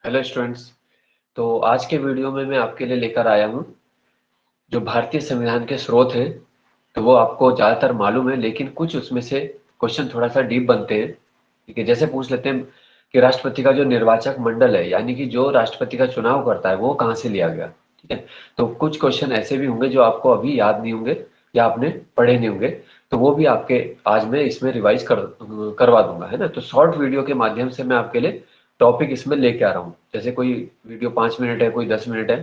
Hello students. तो आज के वीडियो में मैं आपके लिए लेकर आया हूँ जो भारतीय संविधान के स्रोत हैं। तो वो आपको ज़्यादातर मालूम है, लेकिन कुछ उसमें से क्वेश्चन थोड़ा सा डीप बनते हैं। ठीक है, जैसे पूछ लेते हैं कि राष्ट्रपति का जो निर्वाचक मंडल है, यानी कि जो राष्ट्रपति का चुनाव करता है, वो कहाँ से लिया गया। ठीक है, तो कुछ क्वेश्चन ऐसे भी होंगे जो आपको अभी याद नहीं होंगे या आपने पढ़े नहीं होंगे। तो वो भी आपके आज मैं इसमें रिवाइज करवा दूंगा, है ना। तो शॉर्ट वीडियो के माध्यम से मैं आपके लिए टॉपिक इसमें लेके आ रहा हूँ। जैसे कोई वीडियो 5 मिनट है, कोई 10 मिनट है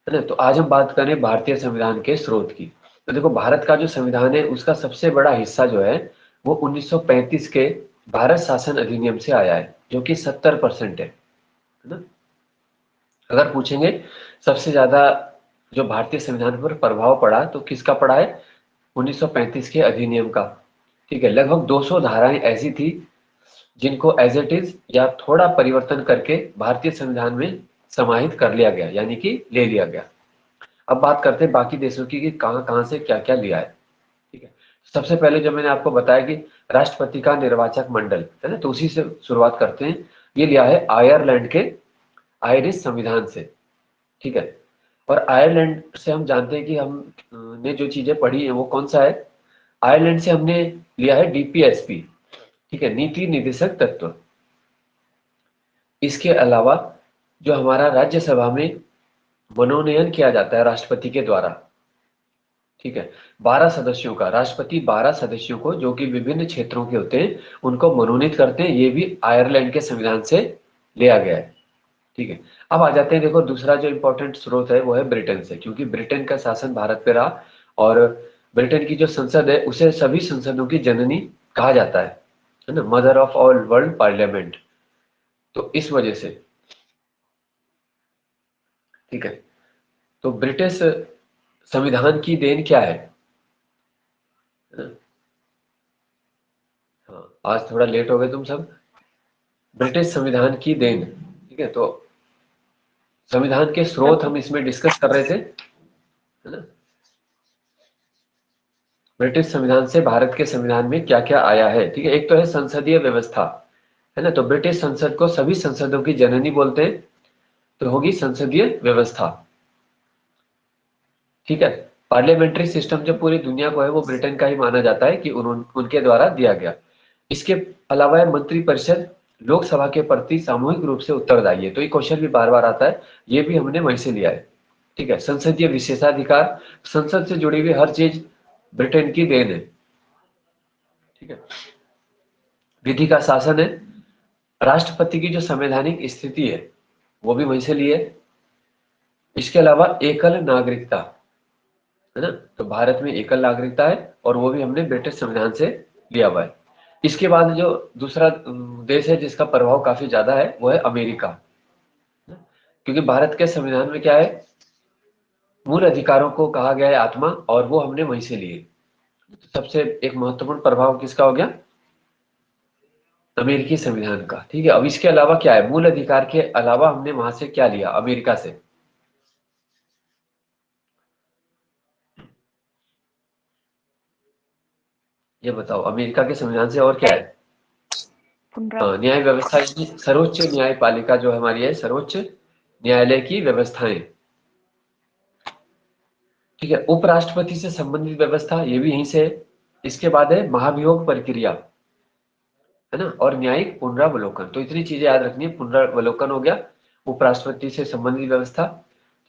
ना। तो आज हम बात करें भारतीय संविधान के स्रोत की। तो देखो, भारत का जो संविधान है उसका सबसे बड़ा हिस्सा जो है वो 1935 के भारत शासन अधिनियम से आया है, जो कि 70% है ना। अगर पूछेंगे सबसे ज्यादा जो भारतीय संविधान पर प्रभाव पड़ा तो किसका पड़ा है, 1935 के अधिनियम का। ठीक है, लगभग 200 धाराएं ऐसी थी जिनको एज इट इज या थोड़ा परिवर्तन करके भारतीय संविधान में समाहित कर लिया गया, यानी कि ले लिया गया। अब बात करते हैं बाकी देशों की कि कहाँ कहाँ से क्या क्या लिया है। ठीक है, सबसे पहले जो मैंने आपको बताया कि राष्ट्रपति का निर्वाचक मंडल है ना, तो उसी से शुरुआत करते हैं। ये लिया है आयरलैंड के आयरिश संविधान से। ठीक है, और आयरलैंड से हम जानते हैं कि हमने जो चीजें पढ़ी है वो कौन सा है। आयरलैंड से हमने लिया है डीपीएसपी। ठीक है, नीति निर्देशक तत्व। इसके अलावा जो हमारा राज्यसभा में मनोनयन किया जाता है राष्ट्रपति के द्वारा। ठीक है, 12 सदस्यों का राष्ट्रपति 12 सदस्यों को, जो कि विभिन्न क्षेत्रों के होते हैं, उनको मनोनीत करते हैं। ये भी आयरलैंड के संविधान से लिया गया है। ठीक है, अब आ जाते हैं। देखो, दूसरा जो इंपॉर्टेंट स्रोत है वो है ब्रिटेन से, क्योंकि ब्रिटेन का शासन भारत पे रहा और ब्रिटेन की जो संसद है उसे सभी संसदों की जननी कहा जाता है ना, mother of all world parliament. तो इस वजह से, ठीक है, तो ब्रिटिश संविधान की देन क्या है ना? हाँ, आज थोड़ा लेट हो गए तुम सब। ब्रिटिश संविधान की देन। ठीक है, तो संविधान के स्रोत हम इसमें डिस्कस कर रहे थे, है ना। ब्रिटिश संविधान से भारत के संविधान में क्या क्या आया है। ठीक है, एक तो है संसदीय व्यवस्था, है ना। तो ब्रिटिश संसद को सभी संसदों की जननी बोलते हैं, तो होगी संसदीय व्यवस्था। ठीक है, पार्लियामेंट्री सिस्टम जो पूरी दुनिया को है वो ब्रिटेन का ही माना जाता है कि उनके द्वारा दिया गया। इसके अलावा है मंत्रिपरिषद, लोकसभा के प्रति सामूहिक रूप से उत्तरदायी है। तो ये क्वेश्चन भी बार बार आता है, ये भी हमने वहीं से लिया है। ठीक है, संसदीय विशेषाधिकार, संसद से जुड़ी हुई हर चीज ब्रिटेन की देन है। ठीक है, विधि का शासन है, राष्ट्रपति की जो संवैधानिक स्थिति है वो भी वहीं से ली है। इसके अलावा एकल नागरिकता, है ना। तो भारत में एकल नागरिकता है और वो भी हमने ब्रिटिश संविधान से लिया हुआ है। इसके बाद जो दूसरा देश है जिसका प्रभाव काफी ज्यादा है वो है अमेरिका, क्योंकि भारत के संविधान में क्या है, मूल अधिकारों को कहा गया है आत्मा, और वो हमने वहीं से लिए। तो सबसे एक महत्वपूर्ण प्रभाव किसका हो गया, अमेरिकी संविधान का। ठीक है, अब इसके अलावा क्या है, मूल अधिकार के अलावा हमने वहां से क्या लिया, अमेरिका से। ये बताओ, अमेरिका के संविधान से और क्या है। हाँ, न्याय व्यवस्था, यानी सर्वोच्च न्यायपालिका जो हमारी है, सर्वोच्च न्यायालय की व्यवस्थाएं। ठीक है, उपराष्ट्रपति से संबंधित व्यवस्था, ये भी यहीं से है। इसके बाद है महाभियोग प्रक्रिया, है ना, और न्यायिक पुनरावलोकन। तो इतनी चीजें याद रखनी है। पुनरावलोकन हो गया, उपराष्ट्रपति से संबंधित व्यवस्था,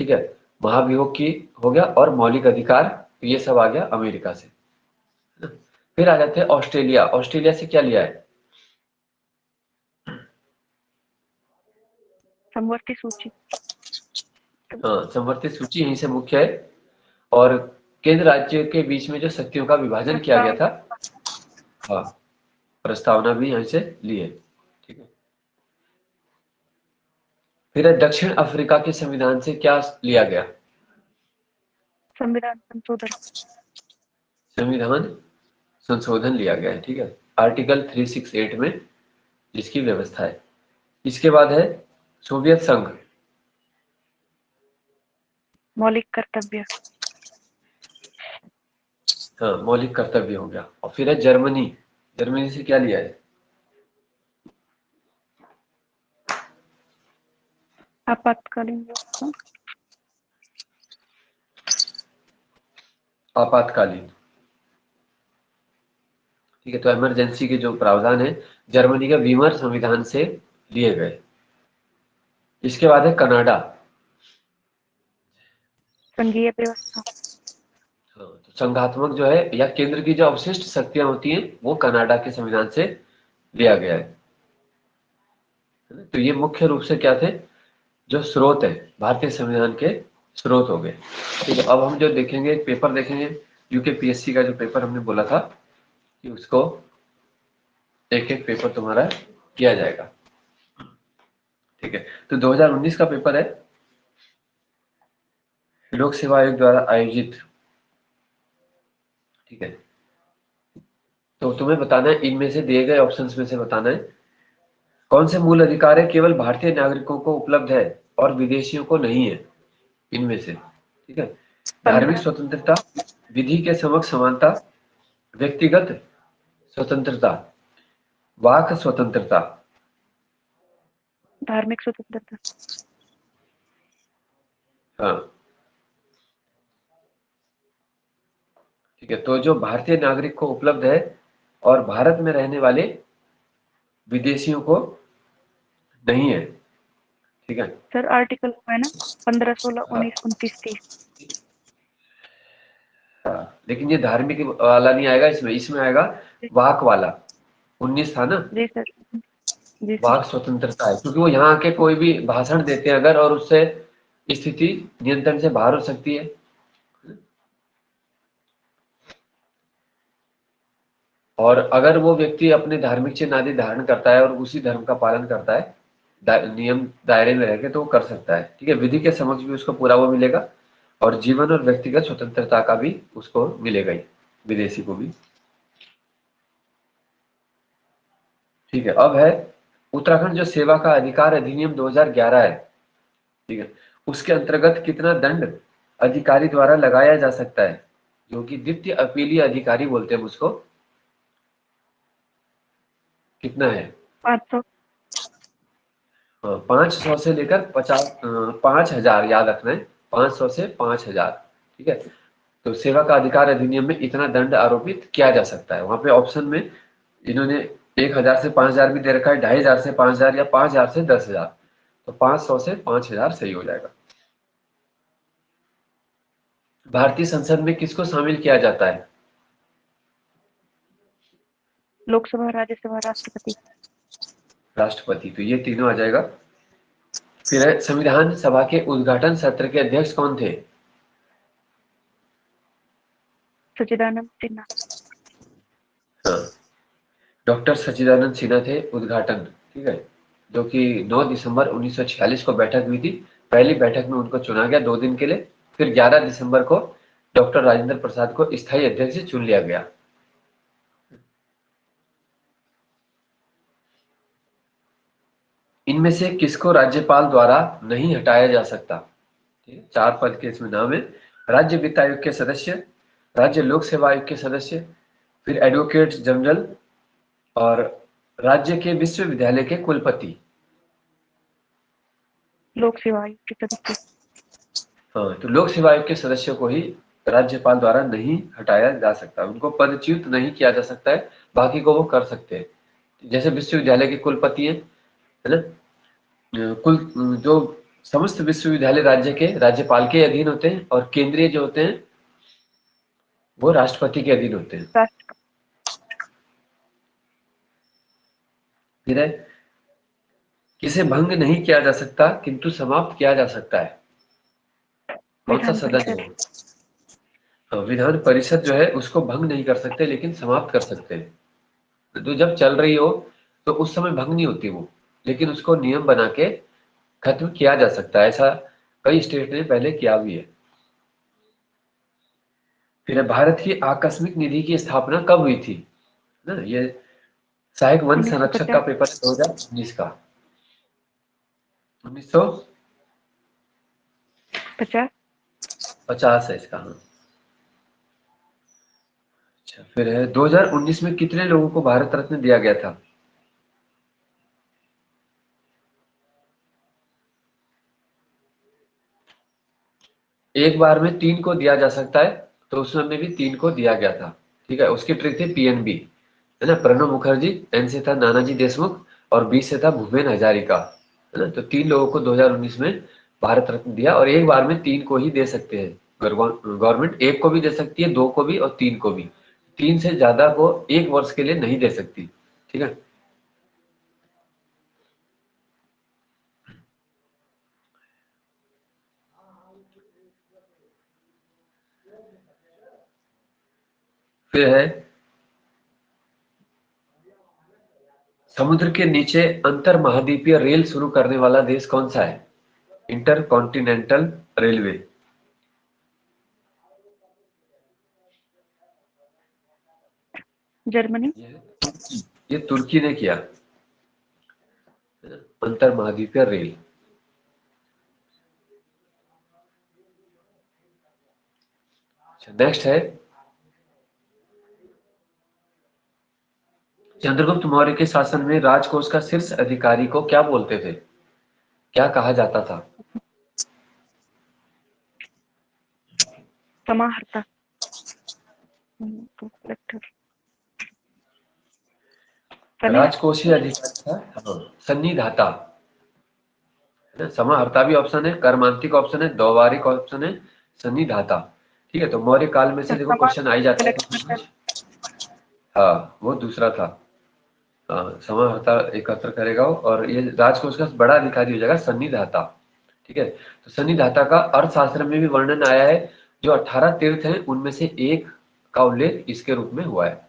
ठीक है, महाभियोग की हो गया, और मौलिक अधिकार, तो ये सब आ गया अमेरिका से, है ना। फिर आ जाते हैं ऑस्ट्रेलिया। ऑस्ट्रेलिया से क्या लिया है, समवर्ती सूची। हाँ, संवर्धित सूची यहीं से मुख्य है। और केंद्र राज्य के बीच में जो शक्तियों का विभाजन किया गया था, हाँ, प्रस्तावना भी यहीं से ली है। ठीक है, फिर दक्षिण अफ्रीका के संविधान से क्या लिया गया, संविधान संशोधन। संविधान संशोधन लिया गया है। ठीक है, आर्टिकल 368 में जिसकी व्यवस्था है। इसके बाद है सोवियत संघ, मौलिक कर्तव्य। हाँ, मौलिक कर्तव्य हो गया। और फिर है जर्मनी। जर्मनी से क्या लिया है, आपातकालीन व्यवस्था। आपातकालीन, ठीक है। तो इमरजेंसी के जो प्रावधान है जर्मनी के वीमर संविधान से लिए गए। इसके बाद है कनाडा। संघीय व्यवस्था। हाँ, तो संघात्मक जो है या केंद्र की जो अवशिष्ट शक्तियां होती हैं वो कनाडा के संविधान से लिया गया है ना? तो ये मुख्य रूप से क्या थे, जो स्रोत है भारतीय संविधान के स्रोत हो गए। ठीक है, अब हम जो देखेंगे एक पेपर देखेंगे, यूकेपीएससी का जो पेपर हमने बोला था कि उसको एक एक पेपर तुम्हारा किया जाएगा। ठीक है, तो 2019 का पेपर है लोक सेवा आयोग द्वारा आयोजित। ठीक है, तो तुम्हें बताना है इनमें से दिए गए ऑप्शंस में से बताना है कौन से मूल अधिकार है केवल भारतीय नागरिकों को उपलब्ध है और विदेशियों को नहीं है इनमें से। ठीक है, धार्मिक 15। स्वतंत्रता, विधि के समक्ष समानता, व्यक्तिगत स्वतंत्रता, वाक स्वतंत्रता। धार्मिक स्वतंत्रता। हाँ, ठीक है, तो जो भारतीय नागरिक को उपलब्ध है और भारत में रहने वाले विदेशियों को नहीं है। ठीक है, सर आर्टिकल है ना 15, 16, 19, 29, 30। हाँ, लेकिन ये धार्मिक वाला नहीं आएगा इसमें, इसमें आएगा वाक वाला। 19 था ना, जी सर। जी सर। वाक स्वतंत्रता है, क्योंकि वो यहाँ आके कोई भी भाषण देते हैं अगर और उससे स्थिति नियंत्रण से बाहर हो सकती है। और अगर वो व्यक्ति अपने धार्मिक चिन्ह आदि धारण करता है और उसी धर्म का पालन करता है नियम दायरे में रह के, तो वो कर सकता है। ठीक है, विधि के समक्ष भी उसको पूरा वो मिलेगा और जीवन और व्यक्तिगत स्वतंत्रता का भी उसको मिलेगा ही, विदेशी को भी। ठीक है, अब है उत्तराखंड जो सेवा का अधिकार अधिनियम 2011 है। ठीक है, उसके अंतर्गत कितना दंड अधिकारी द्वारा लगाया जा सकता है, जो कि द्वितीय अपीलीय अधिकारी बोलते हैं उसको, कितना है? 500। 500 से लेकर 5,000 याद रखना है, 500 से 5,000। ठीक है, तो सेवा का अधिकार अधिनियम में इतना दंड आरोपित किया जा सकता है। वहां पे ऑप्शन में इन्होंने 1,000 से 5,000 भी दे रखा है, 2,500 से 5,000 या 5,000 से 10,000। तो 500 से 5,000 सही हो जाएगा। भारतीय संसद में किसको शामिल किया जाता है? लोकसभा, राज्यसभा, राष्ट्रपति। राष्ट्रपति, तो ये तीनों आ जाएगा। फिर है संविधान सभा के उद्घाटन सत्र के अध्यक्ष कौन थे? सच्चिदानंद सिन्हा। हाँ, डॉक्टर सच्चिदानंद सिन्हा थे उद्घाटन। ठीक है, जो कि 9 दिसंबर 1946 को बैठक हुई थी। पहली बैठक में उनको चुना गया 2 दिन के लिए, फिर 11 दिसंबर को डॉक्टर राजेंद्र प्रसाद को स्थायी अध्यक्ष चुन लिया गया। इनमें से किसको राज्यपाल द्वारा नहीं हटाया जा सकता? ठीक है, 4 पद के इसमें नाम है। राज्य वित्त आयोग के सदस्य, राज्य लोक सेवा आयोग के सदस्य, फिर एडवोकेट जनरल और राज्य के विश्वविद्यालय के कुलपति। लोक सेवा आयोग के सदस्य। हाँ, तो लोक सेवा आयोग के सदस्यों को ही राज्यपाल द्वारा नहीं हटाया जा सकता, उनको पदच्युत नहीं किया जा सकता है, बाकी को वो कर सकते हैं। जैसे विश्वविद्यालय के कुलपति हैं, है ना, कुल जो समस्त विश्वविद्यालय राज्य के राज्यपाल के अधीन होते हैं और केंद्रीय जो होते हैं वो राष्ट्रपति के अधीन होते हैं। राष्ट्र। फिर है किसे भंग नहीं किया जा सकता किंतु समाप्त किया जा सकता है? कौन सा विधान सदन है परिषद। वो? हाँ, विधान परिषद जो है उसको भंग नहीं कर सकते लेकिन समाप्त कर सकते हैं। तो जब चल रही हो तो उस समय भंग नहीं होती वो, लेकिन उसको नियम बना के खत्म किया जा सकता है। ऐसा कई स्टेट ने पहले किया भी है। फिर भारत की आकस्मिक निधि की स्थापना कब हुई थी ना? ये सहायक वन संरक्षक का 1950। पेपर 2019 का। 1950 है इसका। हाँ, अच्छा, फिर है 2019 में कितने लोगों को भारत रत्न दिया गया था? एक बार में 3 को दिया जा सकता है, तो उस समय भी 3 को दिया गया था। ठीक है, उसकी ट्रिक थी पीएनबी, है ना, प्रणब मुखर्जी, एन से था नानाजी देशमुख और बी से था भूपेन हजारिका, है ना। तो 3 लोगों को 2019 में भारत रत्न दिया, और एक बार में 3 को ही दे सकते हैं। गवर्नमेंट एक को भी दे सकती है, 2 को भी और 3 को भी। 3 से ज्यादा को एक वर्ष के लिए नहीं दे सकती। ठीक है। फिर है, समुद्र के नीचे अंतर महाद्वीपीय रेल शुरू करने वाला देश कौन सा है? Inter continental railway. जर्मनी। ये तुर्की ने किया, अंतर महाद्वीपीय रेल। नेक्स्ट है, चंद्रगुप्त मौर्य के शासन में राजकोष का शीर्ष अधिकारी को क्या बोलते थे, क्या कहा जाता था? समाहर्ता। तो कलेक्टर। सनी। राजकोषीय अधिकारी था, हाँ, सन्निधाता, है ना। समाहर्ता भी ऑप्शन है, कर्मांतिक ऑप्शन है, व्यवहारिक ऑप्शन है, सन्निधाता। ठीक है, तो मौर्य काल में से देखो समा क्वेश्चन आई जाता है। कलेक्टर। हाँ, वो दूसरा था। समाहर्ता एकत्र करेगा वो, और ये राजकोष का बड़ा अधिकारी हो जाएगा सन्निधाता। ठीक है, तो सन्निधाता का अर्थशास्त्र में भी वर्णन आया है। जो 18 तीर्थ हैं उनमें से एक का उल्लेख इसके रूप में हुआ है।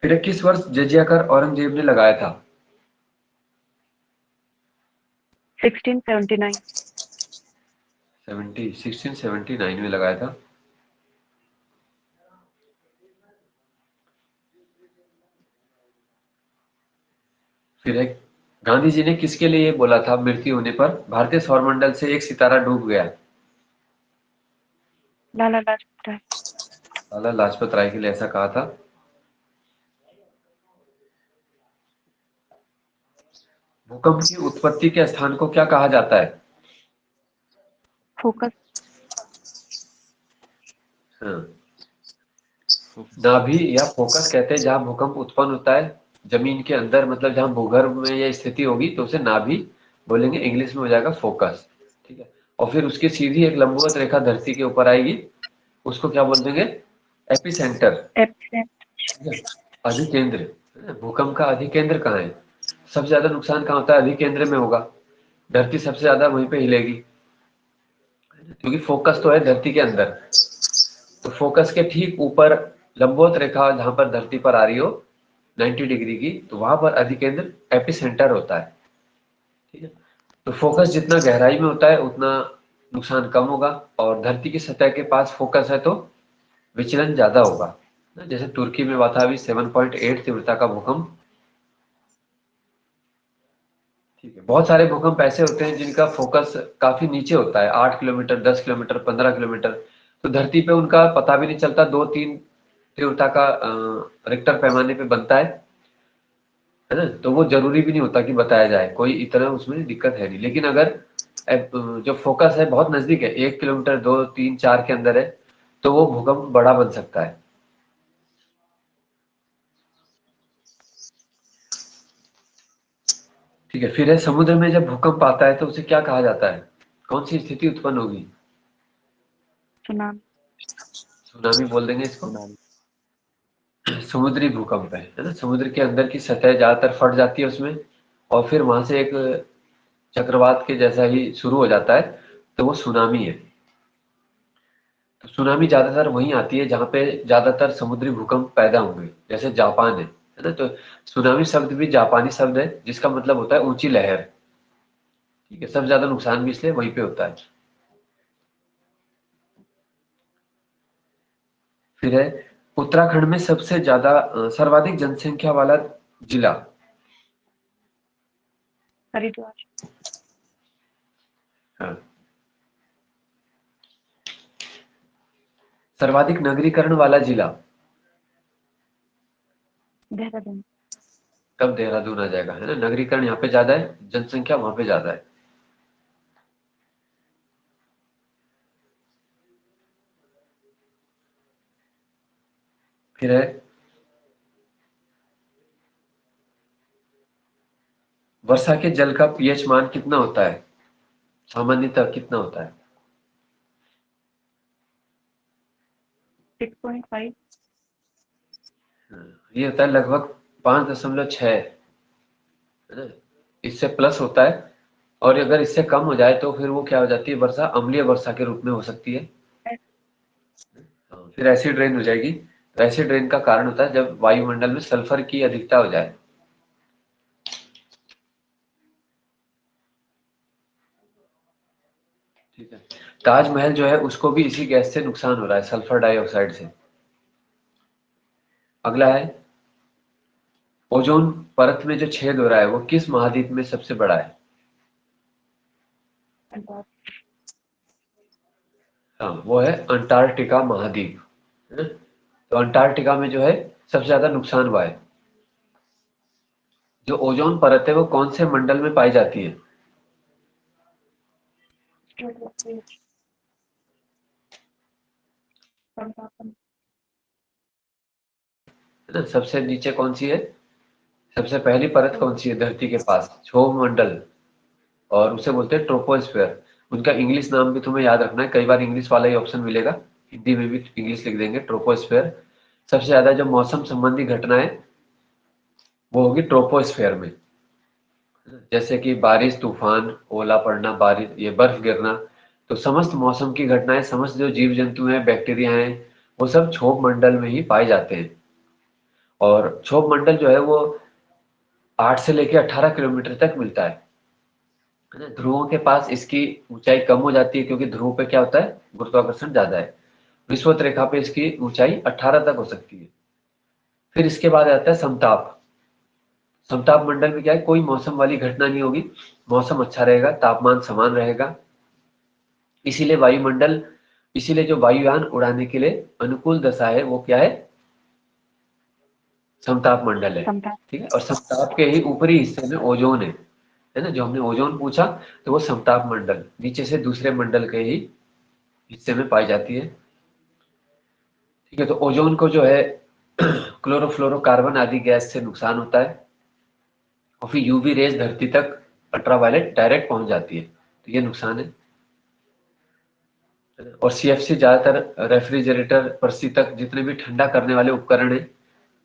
फिर किस वर्ष जजिया कर औरंगजेब ने लगाया था? 1679। 1679 में लगाया था। फिर है, गांधी जी ने किसके लिए ये बोला था मृत्यु होने पर भारतीय सौरमंडल से एक सितारा डूब गया? लाला लाजपत राय। लाला लाजपत राय के लिए ऐसा कहा था। भूकंप की उत्पत्ति के स्थान को क्या कहा जाता है? फोकस। हाँ, नाभि या फोकस कहते हैं जहां भूकंप उत्पन्न होता है जमीन के अंदर, मतलब जहां भूगर्भ में यह स्थिति होगी तो उसे नाभि बोलेंगे, इंग्लिश में हो जाएगा फोकस। ठीक है, और फिर उसकी सीधी एक लंबवत रेखा धरती के ऊपर आएगी, उसको क्या बोल देंगे? एपिसेंटर। एब्सेंट। ठीक है, अधिकेंद्र। भूकंप का अधिकेंद्र कहाँ है? सबसे ज्यादा नुकसान कहाँ होता है? अधिकेंद्र में होगा, धरती सबसे ज्यादा वहीं पे हिलेगी, क्योंकि फोकस तो है धरती के अंदर। तो फोकस के ठीक ऊपर लंबवत रेखा जहां पर धरती पर आ रही हो 90 डिग्री की, तो वहां पर अधिकेंद्र एपिसेंटर होता है। ठीक है, तो फोकस जितना गहराई में होता है उतना नुकसान कम होगा, और धरती की सतह के पास फोकस है तो विचलन ज्यादा होगा। जैसे तुर्की में हुआ था अभी 7.8 तीव्रता का भूकंप। ठीक है, बहुत सारे भूकंप ऐसे होते हैं जिनका फोकस काफी नीचे होता है, 8 किलोमीटर, 10 किलोमीटर, 15 किलोमीटर, तो धरती पे उनका पता भी नहीं चलता, 2-3 तीव्रता का रिक्टर पैमाने पे बनता है ना। तो वो जरूरी भी नहीं होता कि बताया जाए, कोई इतना उसमें दिक्कत है नहीं। लेकिन अगर जो फोकस है बहुत नजदीक है, 1 किलोमीटर, 2, 3, 4 के अंदर है, तो वो भूकंप बड़ा बन सकता है। ठीक है, फिर है, समुद्र में जब भूकंप आता है तो उसे क्या कहा जाता है? कौन सी स्थिति उत्पन्न होगी? सुनामी। सुनामी बोल देंगे इसको। सुनामी। समुद्री भूकंप है ना। समुद्र के अंदर की सतह ज्यादातर फट जाती है उसमें, और फिर वहां से एक चक्रवात के जैसा ही शुरू हो जाता है, तो वो सुनामी है। तो सुनामी ज्यादातर वहीं आती है जहां पे ज्यादातर समुद्री भूकंप पैदा होंगे, जैसे जापान है ना। तो सुनामी शब्द भी जापानी शब्द है जिसका मतलब होता है ऊंची लहर। ठीक है, सबसे ज्यादा नुकसान भी इसलिए वहीं पे होता है। फिर है, उत्तराखंड में सबसे ज्यादा सर्वाधिक जनसंख्या वाला जिला? हरिद्वार। हाँ। सर्वाधिक नगरीकरण वाला जिला? देहरादून। कब देहरादून आ जाएगा, है ना। नगरीकरण यहाँ पे ज्यादा है, जनसंख्या वहां पे ज्यादा है। फिर है वर्षा के जल का पीएच मान कितना होता है, सामान्यतः कितना होता है? 6.5। ये होता है लगभग 5.6, है ना। इससे प्लस होता है, और अगर इससे कम हो जाए तो फिर वो क्या हो जाती है, वर्षा अम्लीय वर्षा के रूप में हो सकती है। हाँ, फिर एसिड रेन हो जाएगी। तो एसिड रेन का कारण होता है जब वायुमंडल में सल्फर की अधिकता हो जाए। ठीक है। ताजमहल जो है उसको भी इसी गैस से नुकसान हो रहा है, सल्फर डाइऑक्साइड से। अगला है ओजोन परत में जो छेद हो रहा है वो किस महाद्वीप में सबसे बड़ा है? हाँ, वो है अंटार्कटिका महाद्वीप, है ना। तो अंटार्कटिका में जो है सबसे ज्यादा नुकसान हुआ है। जो ओजोन परत है वो कौन से मंडल में पाई जाती है? है ना। सबसे नीचे कौन सी है, सबसे पहली परत कौन सी है धरती के पास? क्षोभ मंडल, और उसे बोलते हैं ट्रोपोस्फेयर। उनका इंग्लिश नाम भी तुम्हें याद रखना है, कई बार इंग्लिश वाला ही ऑप्शन मिलेगा, हिंदी में भी इंग्लिश लिख देंगे ट्रोपोस्फेयर। सबसे ज्यादा जो मौसम संबंधी घटना है वो होगी ट्रोपोस्फेयर में, जैसे कि बारिश, तूफान, ओला पड़ना, बारिश, ये बर्फ गिरना। तो समस्त मौसम की घटनाएं, समस्त जो जीव जंतु हैं, बैक्टीरिया हैं, वो सब क्षोभ मंडल में ही पाए जाते हैं। और क्षोभ मंडल जो है वो 8 से लेकर 18 किलोमीटर तक मिलता है ना। ध्रुवों के पास इसकी ऊंचाई कम हो जाती है क्योंकि ध्रुव पे क्या होता है, गुरुत्वाकर्षण ज्यादा है। विषुवत रेखा पे इसकी ऊंचाई 18 तक हो सकती है। फिर इसके बाद आता है समताप। समताप मंडल में क्या है, कोई मौसम वाली घटना नहीं होगी, मौसम अच्छा रहेगा, तापमान समान रहेगा। इसीलिए वायुमंडल, इसीलिए जो वायुयान उड़ाने के लिए अनुकूल दशा है वो क्या है, समताप मंडल है। ठीक है। और समताप के ही ऊपरी हिस्से में ओजोन है ना। जो हमने ओजोन पूछा, तो वो समताप मंडल नीचे से दूसरे मंडल के ही हिस्से में पाई जाती है। ठीक है। तो ओजोन को जो है क्लोरोफ्लोरोकार्बन आदि गैस से नुकसान होता है, और फिर यूवी रेज धरती तक अल्ट्रावायलेट डायरेक्ट पहुंच जाती है, तो ये नुकसान है। और सीएफसी ज्यादातर रेफ्रिजरेटर, परिस्थितक, जितने भी ठंडा करने वाले उपकरण है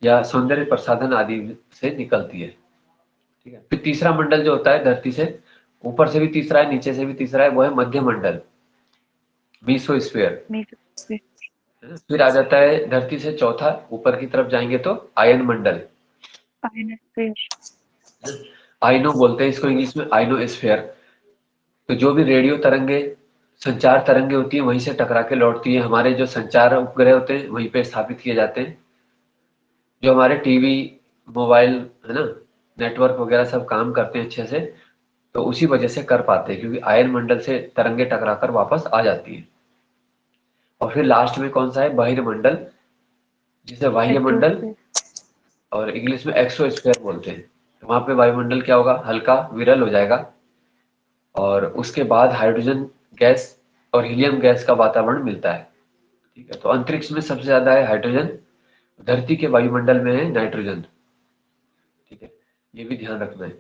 या सौंदर्य प्रसाधन आदि से निकलती है। ठीक है। फिर तीसरा मंडल जो होता है धरती से ऊपर से भी तीसरा है, नीचे से भी तीसरा है, वो है मध्य मंडल, मीसोस्फीयर। फिर आ जाता है धरती से चौथा, ऊपर की तरफ जाएंगे तो आयन मंडल, आइनो बोलते हैं इसको इंग्लिश में, आइनोस्फीयर। तो जो भी रेडियो तरंगे, संचार तरंगे होती है वहीं से टकरा के लौटती है। हमारे जो संचार उपग्रह होते हैं वहीं पे स्थापित किए जाते हैं। जो हमारे टीवी, मोबाइल, है ना, नेटवर्क वगैरह सब काम करते हैं अच्छे से, तो उसी वजह से कर पाते हैं क्योंकि आयन मंडल से तरंगे टकरा कर वापस आ जाती है। और फिर लास्ट में कौन सा है, बहिर्मंडल, जिसे बाह्य मंडल और इंग्लिश में एक्सोस्फीयर बोलते हैं। तो वहां पे वायुमंडल क्या होगा, हल्का विरल हो जाएगा, और उसके बाद हाइड्रोजन गैस और हीलियम गैस का वातावरण मिलता है। ठीक है। तो अंतरिक्ष में सबसे ज्यादा है हाइड्रोजन, धरती के वायुमंडल में है नाइट्रोजन। ठीक है। ये भी ध्यान रखना है।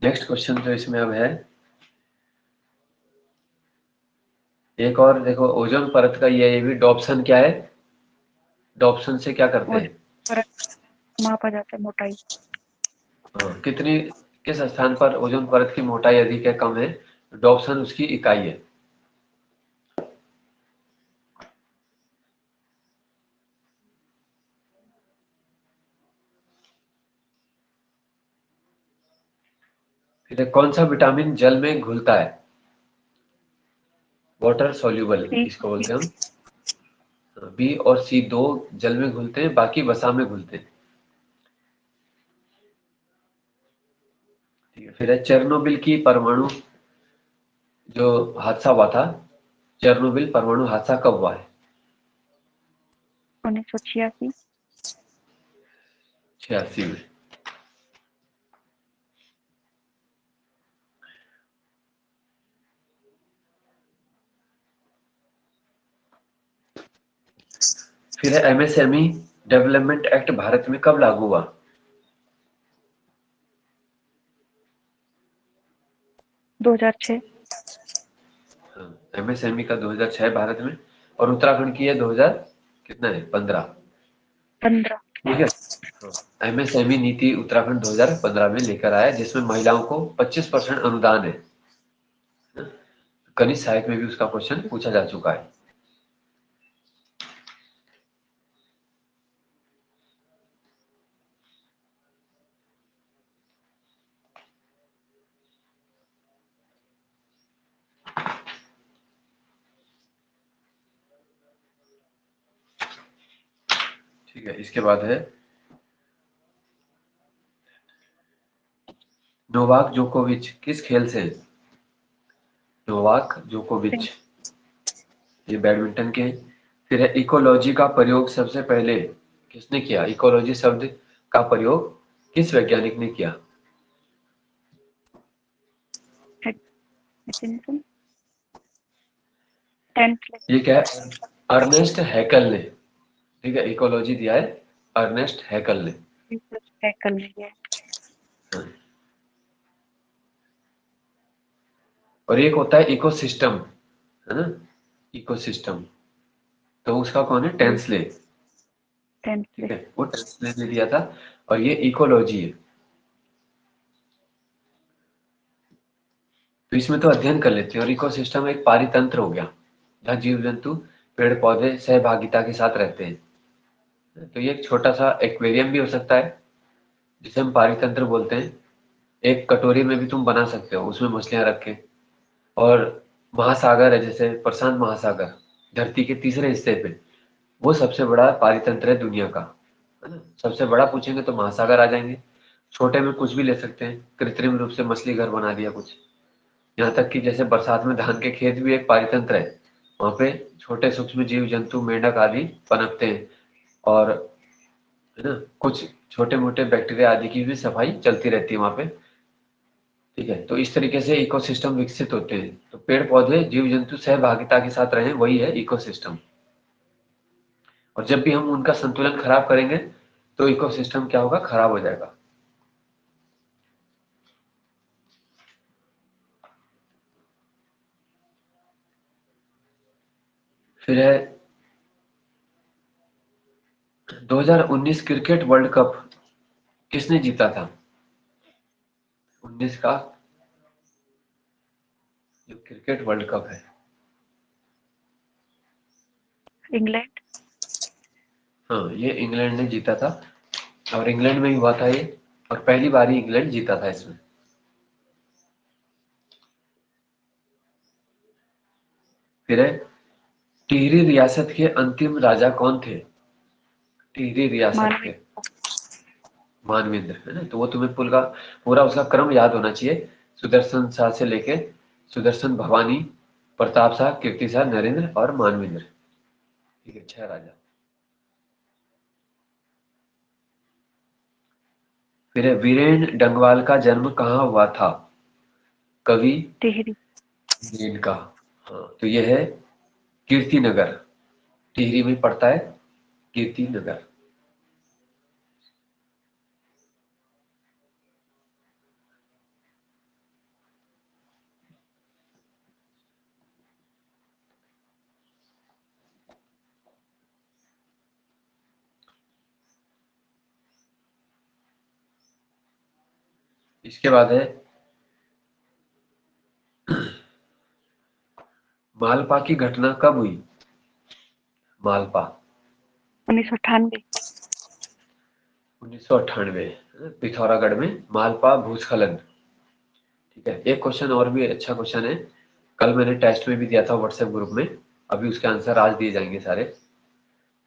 नेक्स्ट क्वेश्चन जो इसमें अब है, एक और देखो, ओजोन परत का ये भी डॉप्सन क्या है, डॉप्सन से क्या करते हैं? मापा जाता है मोटाई। हाँ, कितनी, किस स्थान पर ओजोन परत की मोटाई अधिक है, कम है, डॉप्सन उसकी इकाई है। फिर कौन सा विटामिन जल में घुलता है, वाटर सोल्यूबल इसको बोलते हैं हम। बी और सी दो जल में घुलते हैं, बाकी वसा में घुलते हैं। ठीक है। फिर है चेरनोबिल की परमाणु जो हादसा हुआ था, चेरनोबिल परमाणु हादसा कब हुआ है? 1986। 86 में। फिर है एमएसएमई डेवलपमेंट एक्ट भारत में कब लागू हुआ? 2006। एमएसएमई का 2006 भारत में, और उत्तराखंड की है 2000 कितना है 15। 15। ठीक है। एमएसएमई नीति उत्तराखंड 2015 में लेकर आया, जिसमें महिलाओं को 25% अनुदान है। कनिष्ठ सहायक में भी उसका क्वेश्चन पूछा जा चुका है। ठीक है, इसके बाद है नोवाक जोकोविच किस खेल से हैं? नोवाक जोकोविच ये बैडमिंटन के हैं। फिर है इकोलॉजी का प्रयोग सबसे पहले किसने किया? इकोलॉजी शब्द का प्रयोग किस वैज्ञानिक ने किया? एटकिंसन। 10th। ये क्या है? अर्नेस्ट हैकल ने। ठीक है, इकोलॉजी दिया है अर्नेस्ट हैकल ने। हैकल ने किया। हाँ। और एक होता है इकोसिस्टम, है ना, इकोसिस्टम, तो उसका कौन है? टेंसले। 10th। ठीक है, वो टेंसले ने दिया था। और ये इकोलॉजी है। तो इसमें तो अध्ययन कर लेते हैं। और इकोसिस्टम एक पारितंत्र हो गया जहाँ जीव जंतु पेड़ पौधे सहभागिता के साथ रहते हैं। तो ये एक छोटा सा एक्वेरियम भी हो सकता है जिसे हम पारितंत्र बोलते हैं। एक कटोरी में भी तुम बना सकते हो, उसमें मछलियां रख के। और महासागर है जैसे प्रशांत महासागर, धरती के तीसरे हिस्से पे, वो सबसे बड़ा पारितंत्र है दुनिया का, है ना। सबसे बड़ा पूछेंगे तो महासागर आ जाएंगे। छोटे में कुछ भी ले सकते हैं, कृत्रिम रूप से मछली घर बना दिया कुछ। यहाँ तक कि जैसे बरसात में धान के खेत भी एक पारितंत्र है, वहां पे छोटे सूक्ष्म जीव जंतु मेंढक आदि पनपते हैं। और है ना, कुछ छोटे मोटे बैक्टीरिया आदि की भी सफाई चलती रहती है वहां पे। ठीक है, तो इस तरीके से इकोसिस्टम विकसित होते हैं। तो पेड़ पौधे जीव जंतु सहभागिता के साथ रहें, वही है इकोसिस्टम। और जब भी हम उनका संतुलन खराब करेंगे तो इकोसिस्टम क्या होगा? खराब हो जाएगा। फिर है 2019 क्रिकेट वर्ल्ड कप किसने जीता था? 19 का जो क्रिकेट वर्ल्ड कप है। इंग्लैंड। हाँ, ये इंग्लैंड ने जीता था। और इंग्लैंड में ही हुआ था ये, और पहली बार ही इंग्लैंड जीता था इसमें। फिर है टिहरी रियासत के अंतिम राजा कौन थे? टिहरी रियासत के मानवी। मानवेंद्र, है ना। तो वो तुम्हें पूरा उसका क्रम याद होना चाहिए। सुदर्शन शाह से लेके सुदर्शन भवानी, प्रताप शाह, कीर्ति शाह, नरेंद्र और मानवेंद्र। ठीक है, 6 राजा। फिर है वीरेन डंगवाल का जन्म कहाँ हुआ था? कवि टिहरी। वीरेन का। हाँ, तो ये है कीर्तिनगर, टिहरी में पड़ता है कीर्तिनगर। इसके बाद है मालपा की घटना कब हुई? मालपा 1998। 1998, पिथौरागढ़ में मालपा भूस्खलन। ठीक है, एक क्वेश्चन और भी अच्छा क्वेश्चन है, कल मैंने टेस्ट में भी दिया था व्हाट्सएप ग्रुप में। अभी उसके आंसर आज दिए जाएंगे सारे।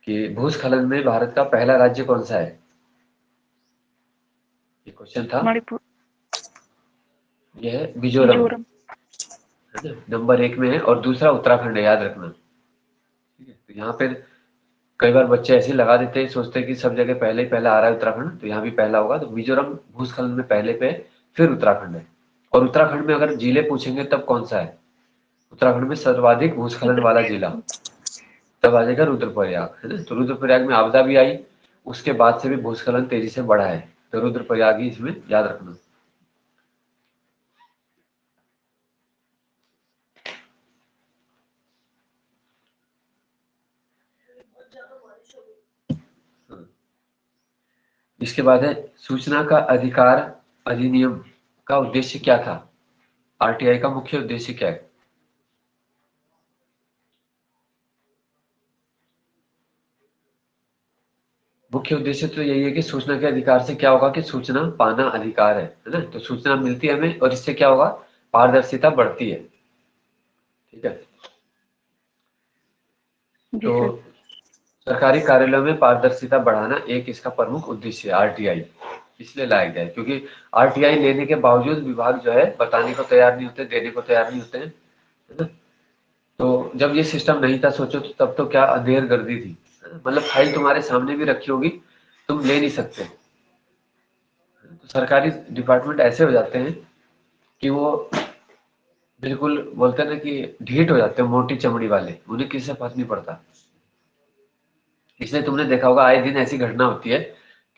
कि भूस्खलन में भारत का पहला राज्य कौन सा है? ये क्वेश्चन था। मणिपुर। यह है मिजोरम, मिजोरम। है ना, नंबर 1 में है। और दूसरा उत्तराखंड है, याद रखना। ठीक है, तो यहाँ पे कई बार बच्चे ऐसे लगा देते हैं, सोचते हैं कि सब जगह पहले ही पहला आ रहा है उत्तराखंड, तो यहाँ भी पहला होगा। तो मिजोरम भूस्खलन में पहले पे है, फिर उत्तराखंड है। और उत्तराखंड में अगर जिले पूछेंगे तब कौन सा है? उत्तराखंड में सर्वाधिक भूस्खलन वाला जिला रुद्रप्रयाग। तब आ जाएगा रुद्रप्रयाग, है ना। तो रुद्रप्रयाग में आपदा भी आई, उसके बाद से भी भूस्खलन तेजी से बढ़ा है, तो रुद्रप्रयाग ही इसमें याद रखना। हाँ। इसके बाद है सूचना का अधिकार अधिनियम का उद्देश्य क्या था। आरटीआई का मुख्य उद्देश्य क्या है। मुख्य उद्देश्य तो यही है कि सूचना के अधिकार से क्या होगा कि सूचना पाना अधिकार है ना। तो सूचना मिलती है हमें और इससे क्या होगा, पारदर्शिता बढ़ती है। ठीक है। जी तो सर। सरकारी कार्यालयों में पारदर्शिता बढ़ाना एक इसका प्रमुख उद्देश्य है आरटीआई, इसलिए लाया गया है क्योंकि आरटीआई लेने के बावजूद विभाग जो है बताने को तैयार नहीं होते, देने को तैयार नहीं होते हैं, है ना। तो जब ये सिस्टम नहीं था सोचो तो तब तो क्या अंधेर गर्दी थी, है ना? मतलब फाइल तुम्हारे सामने भी रखी होगी, तुम ले नहीं सकते। तो सरकारी डिपार्टमेंट ऐसे हो जाते हैं कि वो बिल्कुल बोलते हैं ना कि ढीठ हो जाते हैं, मोटी चमड़ी वाले, उन्हें किसी से फर्क नहीं पड़ता। इसलिए तुमने देखा होगा आए दिन ऐसी घटना होती है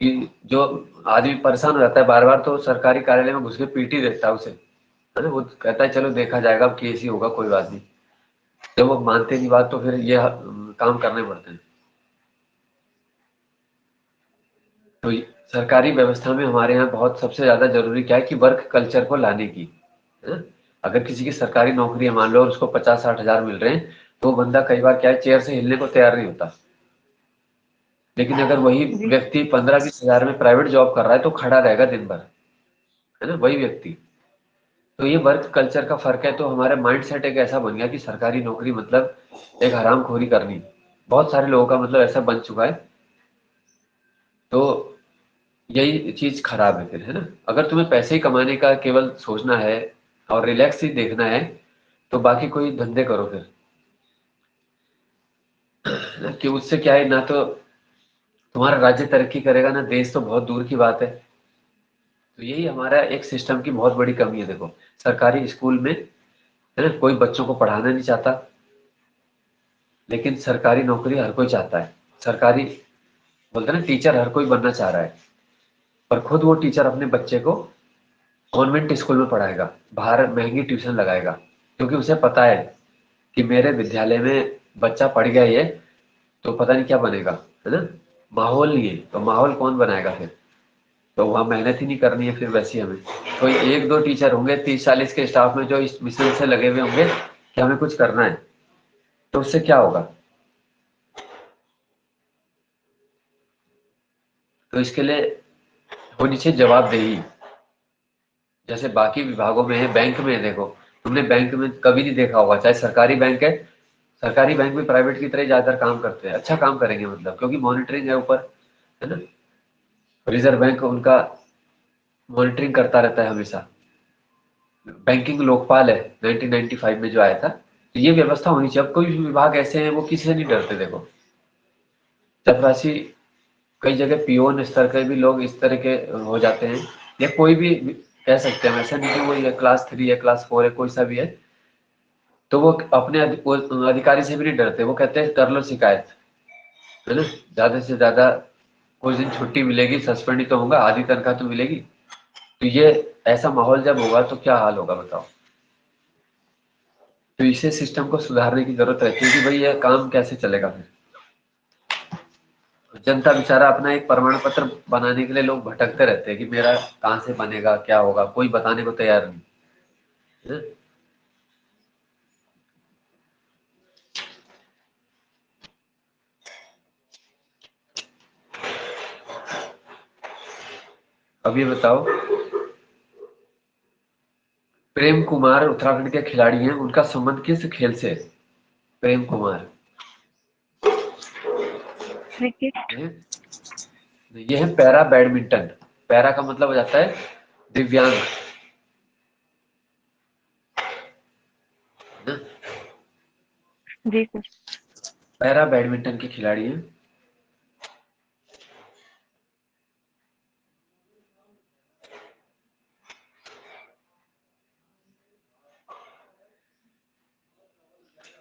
कि जो आदमी परेशान हो जाता है बार बार, तो सरकारी कार्यालय में घुस के पीट ही देता है उसे, है ना। वो कहता है चलो देखा जाएगा, अब केस ही होगा, कोई बात नहीं। जब वो मानते नहीं बात तो फिर ये काम करने पड़ते हैं। तो सरकारी व्यवस्था में हमारे यहाँ बहुत सबसे ज्यादा जरूरी क्या है कि वर्क कल्चर को लाने की, है ना। अगर किसी की सरकारी नौकरी है मान लो और उसको 50-60 हजार मिल रहे हैं, तो वो बंदा कई बार क्या है चेयर से हिलने को तैयार नहीं होता। लेकिन अगर वही जी व्यक्ति 15-20 हजार में प्राइवेट जॉब कर रहा है तो खड़ा रहेगा दिन भर, है ना, वही व्यक्ति। तो ये वर्क कल्चर का फर्क है। तो हमारा माइंड सेट एक ऐसा बन गया कि सरकारी नौकरी मतलब एक हरामखोरी करनी, बहुत सारे लोगों का मतलब ऐसा बन चुका है। तो यही चीज खराब है फिर, है ना। अगर तुम्हें पैसे ही कमाने का केवल सोचना है और रिलैक्स ही देखना है तो बाकी कोई धंधे करो फिर, है ना। कि उससे क्या है, ना तो तुम्हारा राज्य तरक्की करेगा ना देश, तो बहुत दूर की बात है। तो यही हमारा एक सिस्टम की बहुत बड़ी कमी है। देखो सरकारी स्कूल में, है ना, कोई बच्चों को पढ़ाना नहीं चाहता, लेकिन सरकारी नौकरी हर कोई चाहता है। सरकारी बोलते हैं ना टीचर हर कोई बनना चाह रहा है, पर खुद वो टीचर अपने बच्चे को कॉन्वेंट स्कूल में पढ़ाएगा, बाहर महंगी ट्यूशन लगाएगा, क्योंकि उसे पता है कि मेरे विद्यालय में बच्चा पढ़ गया ये तो पता नहीं क्या बनेगा, है ना। माहौल नहीं है तो माहौल कौन बनाएगा फिर। तो वहाँ मेहनत ही नहीं करनी है फिर वैसी हमें। कोई एक दो टीचर होंगे 30-40 के स्टाफ में जो इस मिशन से लगे हुए होंगे कि हमें कुछ करना है, तो उससे क्या होगा। तो इसके लिए होनी चाहिए जवाबदेही, जैसे बाकी विभागों में है, बैंक में है। देखो तुमने बैंक में कभी नहीं देखा होगा, चाहे सरकारी बैंक है, सरकारी बैंक में प्राइवेट की तरह ही ज्यादातर काम करते हैं, अच्छा काम करेंगे मतलब, क्योंकि मॉनिटरिंग है ऊपर, है ना। रिजर्व बैंक उनका मॉनिटरिंग करता रहता है हमेशा। बैंकिंग लोकपाल है 1995 में जो आया था। तो ये व्यवस्था होनी चाहिए। अब कोई भी विभाग ऐसे हैं वो किसी से नहीं डरते। देखो चपरासी, कई जगह पीओन स्तर के भी लोग इस तरह के हो जाते हैं, या कोई भी कह सकते हैं, ऐसा नहीं कि वो ये क्लास 3 है क्लास 4 है कोई सा भी है, तो वो अपने वो अधिकारी से भी नहीं डरते। वो कहते हैं कर लो शिकायत, है ना, ज्यादा से ज्यादा कुछ दिन छुट्टी मिलेगी, सस्पेंड ही तो होगा, आधी तनख्वाह तो मिलेगी। तो ये ऐसा माहौल जब होगा तो क्या हाल होगा बताओ। तो इसे सिस्टम को सुधारने की जरूरत रहती है कि भाई ये काम कैसे चलेगा फिर। जनता बेचारा अपना एक प्रमाण पत्र बनाने के लिए लोग भटकते रहते हैं कि मेरा कहाँ से बनेगा, क्या होगा, कोई बताने को तैयार नहीं, है? अब ये बताओ, प्रेम कुमार उत्तराखंड के खिलाड़ी हैं, उनका संबंध किस खेल से है। प्रेम कुमार, क्रिकेट। ये ये है पैरा बैडमिंटन। पैरा का मतलब हो जाता है दिव्यांग, है ना। जी सर। पैरा बैडमिंटन के खिलाड़ी हैं।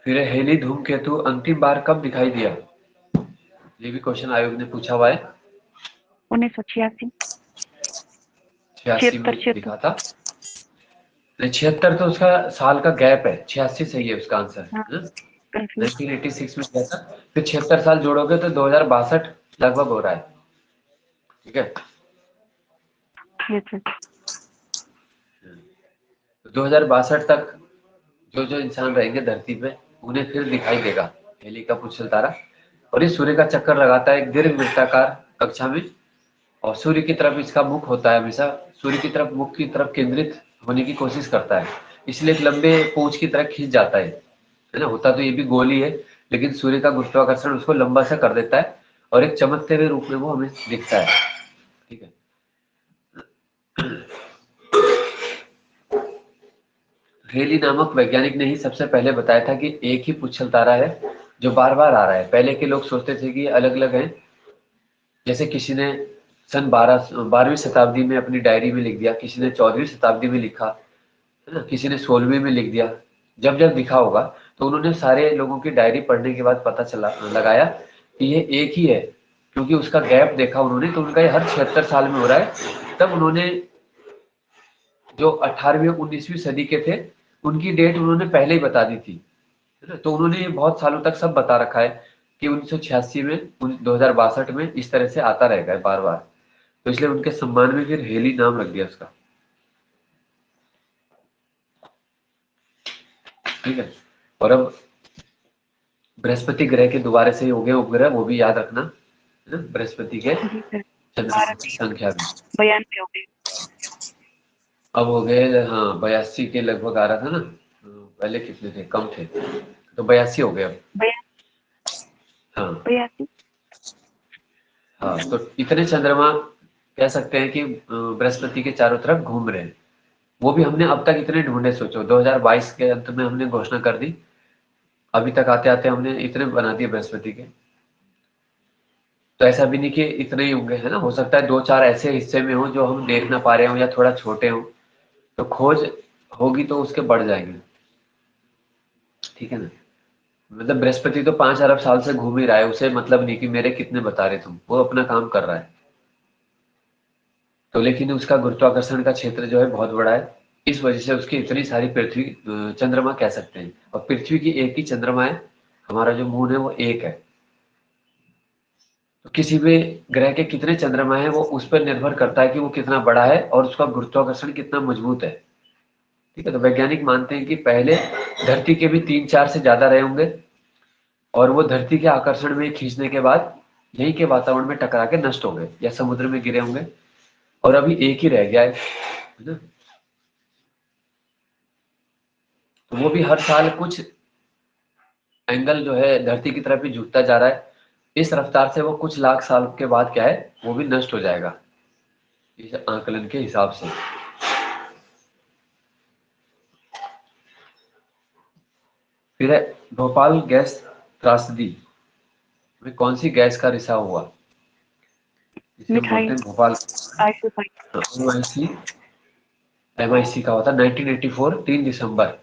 फिर है हेली धूमकेतु अंतिम बार कब दिखाई दिया? ये भी क्वेश्चन आयोग ने पूछा हुआ है। 1986। 86 76 में 76। दिखा था। 76 तो उसका साल का गैप है, 86 सही है उसका आंसर। हाँ, कंफ्यूज। 1986 में किया था, फिर 76 साल जोड़ोगे तो 2062 लगभग हो रहा है। ठीक है, यस यस। 2062 तक जो जो इंसान रहेंगे धरती पे उन्हें फिर दिखाई देगा हेली का पुच्छल तारा। और ये सूर्य का चक्कर लगाता है एक दीर्घ वृत्ताकार कक्षा में, और सूर्य की तरफ इसका मुख होता है, हमेशा सूर्य की तरफ, मुख की तरफ केंद्रित होने की कोशिश करता है, इसलिए एक लंबे पूंछ की तरह खींच जाता है ना। होता तो ये भी गोल ही है, लेकिन सूर्य का गुरुत्वाकर्षण उसको लंबा सा कर देता है और एक चमकते हुए रूप में वो हमें दिखता है। ठीक है, हेली नामक वैज्ञानिक ने ही सबसे पहले बताया था कि एक ही पुच्छल तारा है जो बार बार आ रहा है। पहले के लोग सोचते थे कि अलग अलग हैं, जैसे किसी ने सन 12वीं शताब्दी में अपनी डायरी में लिख दिया, किसी ने 14वीं शताब्दी में लिखा, है ना, किसी ने 16वीं में लिख दिया। जब जब लिखा होगा तो उन्होंने सारे लोगों की डायरी पढ़ने के बाद पता चला लगाया कि ये एक ही है, क्योंकि उसका गैप देखा उन्होंने तो उनका ये हर 76 साल में हो रहा है। तब उन्होंने जो 18वीं 19वीं सदी के थे उनकी डेट उन्होंने पहले ही बता दी थी, है ना। तो उन्होंने बहुत सालों तक सब बता रखा है कि 1986 में 2062 में इस तरह से आता रहेगा बार बार, तो इसलिए उनके सम्मान में फिर हेली नाम रख दिया उसका। ठीक है, और अब बृहस्पति ग्रह के दोबारा से हो गए उपग्रह, वो भी याद रखना, है ना, बृहस्पति के जी सर। चंद्रमा की 12 संख्या भी 92 हो गए। अब हो गए। हाँ, 82 के लगभग आ रहा था ना। पहले कितने थे, कम थे, तो 82 हो गए अब। हाँ 82। हाँ, तो इतने चंद्रमा कह सकते हैं कि बृहस्पति के चारों तरफ घूम रहे हैं। वो भी हमने अब तक इतने ढूंढे, सोचो 2022 के अंत में हमने घोषणा कर दी, अभी तक आते आते हमने इतने बना दिए बृहस्पति के। तो ऐसा भी नहीं कि इतने ही होंगे, है ना, हो सकता है दो चार ऐसे हिस्से में हो जो हम देख ना पा रहे हो या थोड़ा छोटे हो, तो खोज होगी तो उसके बढ़ जाएंगे। ठीक है ना, मतलब बृहस्पति तो 5 अरब साल से घूम ही रहा है, उसे मतलब नहीं कि मेरे कितने बता रहे तुम, वो अपना काम कर रहा है। तो लेकिन उसका गुरुत्वाकर्षण का क्षेत्र जो है बहुत बड़ा है, इस वजह से उसकी इतनी सारी पृथ्वी चंद्रमा कह सकते हैं। और पृथ्वी की एक ही चंद्रमा है, हमारा जो मून है वो एक है। तो किसी भी ग्रह के कितने चंद्रमा है वो उस पर निर्भर करता है कि वो कितना बड़ा है और उसका गुरुत्वाकर्षण कितना मजबूत है। ठीक है, तो वैज्ञानिक मानते हैं कि पहले धरती के भी 3-4 से ज्यादा रहे होंगे, और वो धरती के आकर्षण में खींचने के बाद यहीं के वातावरण में टकरा के नष्ट हो गए या समुद्र में गिरे होंगे, और अभी एक ही रह गया है ना। तो वो भी हर साल कुछ एंगल जो है धरती की तरफ ही झुकता जा रहा है। इस रफ्तार से वो कुछ लाख साल के बाद क्या है, वो भी नष्ट हो जाएगा इस आकलन के हिसाब से। फिर है भोपाल गैस त्रासदी में कौन सी गैस का रिसाव हुआ, जिसे हम मिठाई। बोलते हैं भोपाल। I25। एमआईसी, एमआईसी का होता 1984 3 दिसंबर।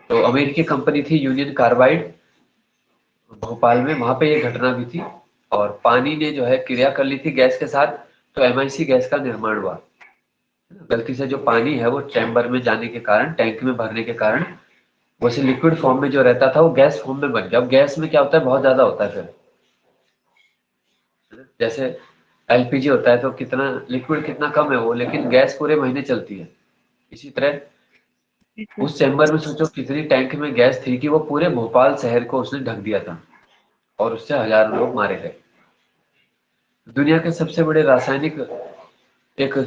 तो अमेरिकी कंपनी थी यूनियन कार्बाइड, भोपाल में, वहां पे ये घटना भी थी, और पानी ने जो है क्रिया कर ली थी गैस के साथ, तो एमआईसी गैस का निर्माण हुआ। गलती से जो पानी है वो चैम्बर में जाने के कारण, टैंक में भरने के कारण, वैसे लिक्विड फॉर्म में जो रहता था वो गैस फॉर्म में बन गया। अब गैस में क्या होता है, बहुत ज्यादा होता है फिर, जैसे एलपीजी होता है तो कितना लिक्विड कितना कम है वो, लेकिन गैस पूरे महीने चलती है। इसी तरह उस चैम्बर में सोचो कितनी टैंक में गैस थी कि वो पूरे भोपाल शहर को उसने ढक दिया था, और उससे हजारों लोग मारे गए। दुनिया के सबसे बड़े रासायनिक एक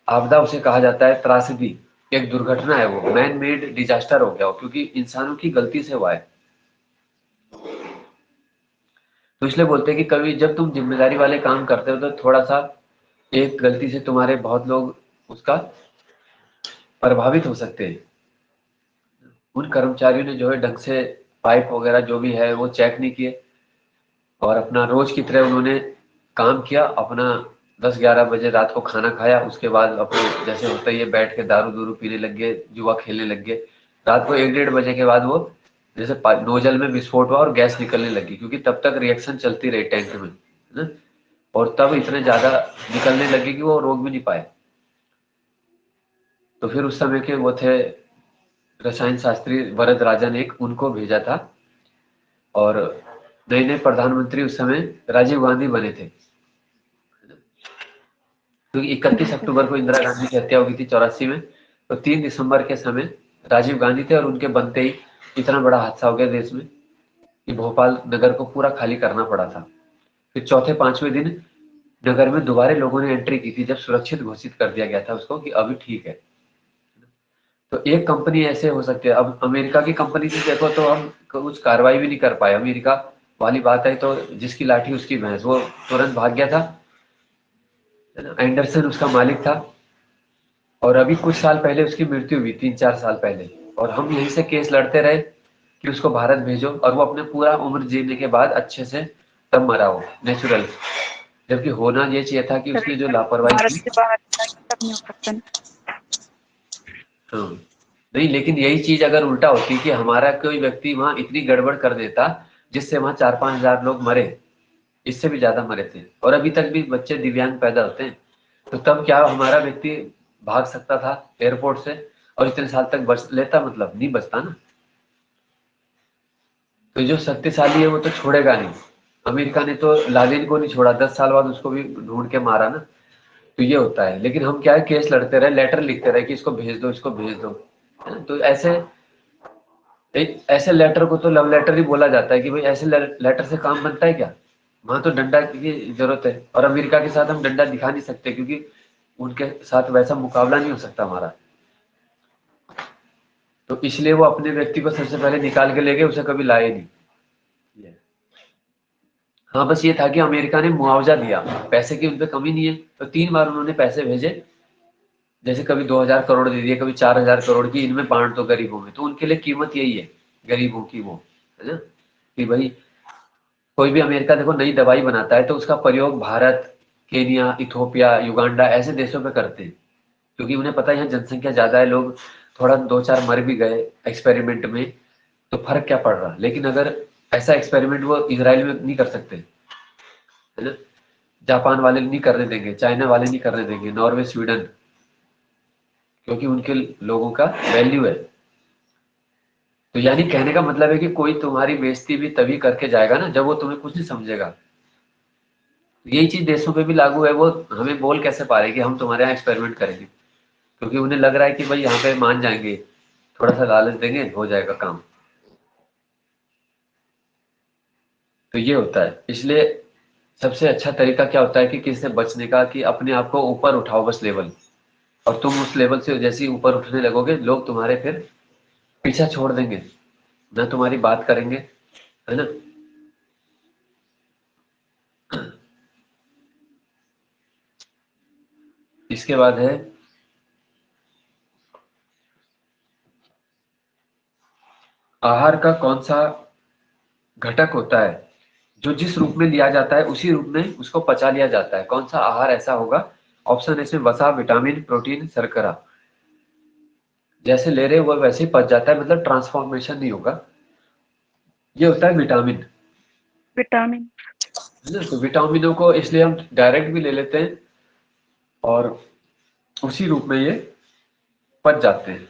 आपदा उसे कहा जाता है, त्रासदी, एक दुर्घटना है, वो मैन मेड डिजास्टर हो गया हो, क्योंकि इंसानों की गलती से हुआ है। तो इसलिए बोलते हैं कि कभी जब तुम जिम्मेदारी वाले काम करते हो तो थोड़ा सा एक गलती से तुम्हारे बहुत लोग उसका प्रभावित हो सकते हैं। उन कर्मचारियों ने जो है ढंग से पाइप वगैरह जो भी है वो चेक नहीं किए, और अपना रोज की तरह उन्होंने काम किया, अपना 10-11 बजे रात को खाना खाया, उसके बाद अपने जैसे होता ही है बैठ के दारू दूरू पीने लग गए, जुआ खेलने लग गए। रात को 1-1:30 बजे के बाद वो जैसे नोजल में विस्फोट हुआ और गैस निकलने लगी, क्योंकि तब तक रिएक्शन चलती रही टैंक में, है ना। और तब इतने ज्यादा निकलने लगे कि वो रोक भी नहीं पाए। तो फिर उस समय के वो थे रसायन शास्त्री वरद राजन, एक उनको भेजा था। और नए नए प्रधानमंत्री उस समय राजीव गांधी बने थे, क्योंकि जी 31 सर। अक्टूबर को इंदिरा गांधी की हत्या हुई थी 84 में। तो 3 दिसंबर के समय राजीव गांधी थे, और उनके बनते ही इतना बड़ा हादसा हो गया देश में कि भोपाल नगर को पूरा खाली करना पड़ा था। फिर चौथे पांचवें दिन नगर में दोबारा लोगों ने एंट्री की थी, जब सुरक्षित घोषित कर दिया गया था उसको कि अभी ठीक है। तो एक कंपनी ऐसे हो सकती है। अब अमेरिका की कंपनी से देखो तो हम कुछ कार्रवाई भी नहीं कर पाए। अमेरिका वाली बात है तो जिसकी लाठी उसकी भैंस, वो तुरंत भाग गया था, है ना। एंडरसन उसका मालिक था, और अभी कुछ साल पहले उसकी मृत्यु हुई, 3-4 साल पहले। और हम यहीं से केस लड़ते रहे कि उसको भारत भेजो, और वो अपने पूरा उम्र जीने के बाद अच्छे से तब मरा हो, नेचुरल। जबकि होना ये चाहिए था कि सर उसने एक जो बार लापरवाही भारत की। से बाहर निकला तब नहीं हो सकता ना। हाँ, नहीं, लेकिन यही चीज अगर उल्टा होती कि हमारा कोई व्यक्ति वहां इतनी गड़बड़ कर देता जिससे वहां 4-5 हजार लोग मरे, इससे भी ज्यादा मरे थे, और अभी तक भी बच्चे दिव्यांग पैदा होते हैं, तो तब क्या हमारा व्यक्ति भाग सकता था एयरपोर्ट से और इतने साल तक बच लेता? मतलब नहीं बचता ना। तो जो शक्तिशाली है वो तो छोड़ेगा नहीं। अमेरिका ने तो लादेन को नहीं छोड़ा, 10 साल बाद उसको भी ढूंढ के मारा ना। तो ये होता है। लेकिन हम क्या है, केस लड़ते रहे, लेटर लिखते रहे कि इसको भेज दो, इसको भेज दो, है ना। तो ऐसे एक ऐसे लेटर को तो लव लेटर ही बोला जाता है कि भाई ऐसे लेटर से काम बनता है क्या? वहां तो डंडा की जरूरत है, और अमेरिका के साथ हम डंडा दिखा नहीं सकते, क्योंकि उनके साथ वैसा मुकाबला नहीं हो सकता हमारा। तो इसलिए वो अपने व्यक्ति को सबसे पहले निकाल के ले गए, उसे कभी लाए नहीं। ये। हाँ, बस ये था कि अमेरिका ने मुआवजा दिया, पैसे की उनपे कमी नहीं है, तो 3 बार उन्होंने पैसे भेजे। जैसे कभी 2,000 करोड़ दे दिए, कभी 4,000 करोड़ की, इनमें बांट दो गरीबों में। तो उनके लिए कीमत यही है, गरीबों की वो, है ना, कि भाई कोई भी अमेरिका देखो नई दवाई बनाता है तो उसका प्रयोग भारत, केनिया, इथोपिया, युगांडा ऐसे देशों पे करते हैं, क्योंकि उन्हें पता है यहाँ जनसंख्या ज्यादा है, लोग थोड़ा 2-4 मर भी गए एक्सपेरिमेंट में, तो फर्क क्या पड़ रहा। लेकिन अगर ऐसा एक्सपेरिमेंट वो इसराइल में नहीं कर सकते, है ना, जापान वाले नहीं करने देंगे, चाइना वाले नहीं करने देंगे, नॉर्वे, स्वीडन, क्योंकि उनके लोगों का वैल्यू है। तो यानी कहने का मतलब है कि कोई तुम्हारी बेइज्जती भी तभी करके जाएगा ना जब वो तुम्हें कुछ नहीं समझेगा। यही चीज देशों पे भी लागू है। वो हमें बोल कैसे पा रहे कि हम तुम्हारे यहाँ एक्सपेरिमेंट करेंगे, क्योंकि उन्हें लग रहा है कि भाई यहाँ पे मान जाएंगे, थोड़ा सा लालच देंगे, हो जाएगा काम। तो ये होता है। इसलिए सबसे अच्छा तरीका क्या होता है कि किसी से बचने का, कि अपने आप को ऊपर उठाओ बस लेवल। और तुम उस लेवल से जैसे ही ऊपर उठने लगोगे, लोग तुम्हारे फिर पीछा छोड़ देंगे, ना तुम्हारी बात करेंगे, है ना। इसके बाद है आहार का कौन सा घटक होता है जो जिस रूप में लिया जाता है उसी रूप में उसको पचा लिया जाता है। कौन सा आहार ऐसा होगा? ऑप्शन है इसमें वसा, विटामिन, प्रोटीन, शर्करा। जैसे ले रहे हो वो वैसे ही पच जाता है, मतलब ट्रांसफॉर्मेशन नहीं होगा। ये होता है विटामिन, विटामिन। है ना। तो विटामिनों को इसलिए हम डायरेक्ट भी ले लेते हैं, और उसी रूप में ये पच जाते हैं।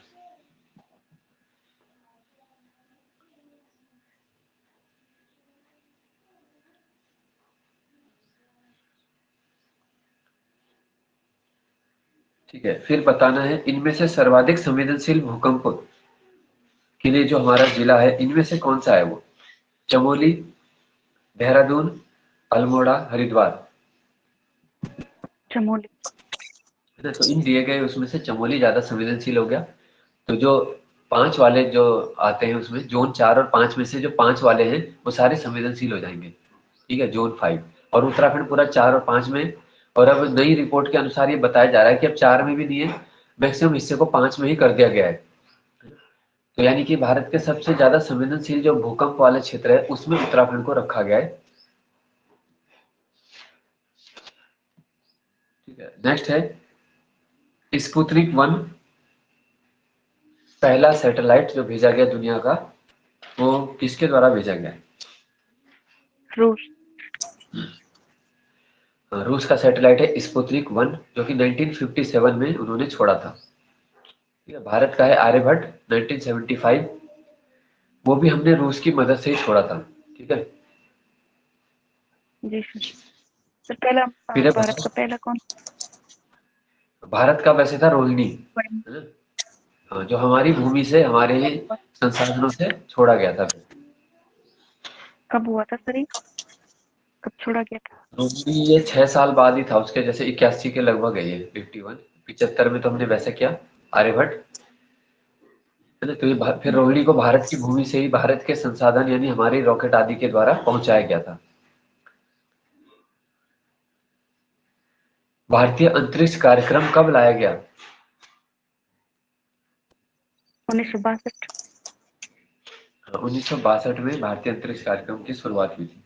ठीक है, फिर बताना है इनमें से सर्वाधिक संवेदनशील भूकंप के लिए जो हमारा जिला है, इनमें से कौन सा है वो? चमोली, देहरादून, अल्मोड़ा, हरिद्वार, चमोली। है ना। तो इन दिए गए उसमें से चमोली ज्यादा संवेदनशील हो गया। तो जो 5 वाले जो आते हैं उसमें, जोन 4 और 5 में से जो 5 वाले हैं वो सारे संवेदनशील हो जाएंगे। ठीक है, जोन 5। और उत्तराखंड पूरा 4 और 5 में। और अब नई रिपोर्ट के अनुसार ये बताया जा रहा है कि अब 4 में भी नहीं है, मैक्सिमम हिस्से को 5 में ही कर दिया गया है। तो यानी कि भारत के सबसे ज्यादा संवेदनशील जो भूकंप वाले क्षेत्र है उसमें उत्तराखंड को रखा गया है। ठीक है, नेक्स्ट है स्पुतनिक 1, पहला सैटेलाइट जो भेजा गया दुनिया का, वो किसके द्वारा भेजा गया? रूस। रूस का सैटेलाइट है स्पुतनिक 1, जो कि 1957 में उन्होंने छोड़ा था। ठीक है, भारत का है आर्यभट्ट 1975, वो भी हमने रूस की मदद से ही छोड़ा था। ठीक है, जी सर। सर पहला फिर है भारत का पहला कौन? भारत का वैसे था रोहिणी, है ना? हाँ, जो हमारी भूमि से, हमारे ही संसाधनों से छोड़ा गया था। कब हुआ था सर ये? कब छोड़ा गया था? रोहिणी ये 6 साल बाद ही था उसके, जैसे 81 के लगभग है ये, 51, 75 में तो हमने वैसे किया आर्यभट्ट, है ना? तो ये फिर रोहिणी को भारत की भूमि से ही भारत के संसाधन यानी हमारे रॉकेट आदि के द्वारा पहुंचाया गया था। भारतीय अंतरिक्ष कार्यक्रम कब लाया गया? 1962। 1962 में भारतीय अंतरिक्ष कार्यक्रम की शुरुआत हुई थी।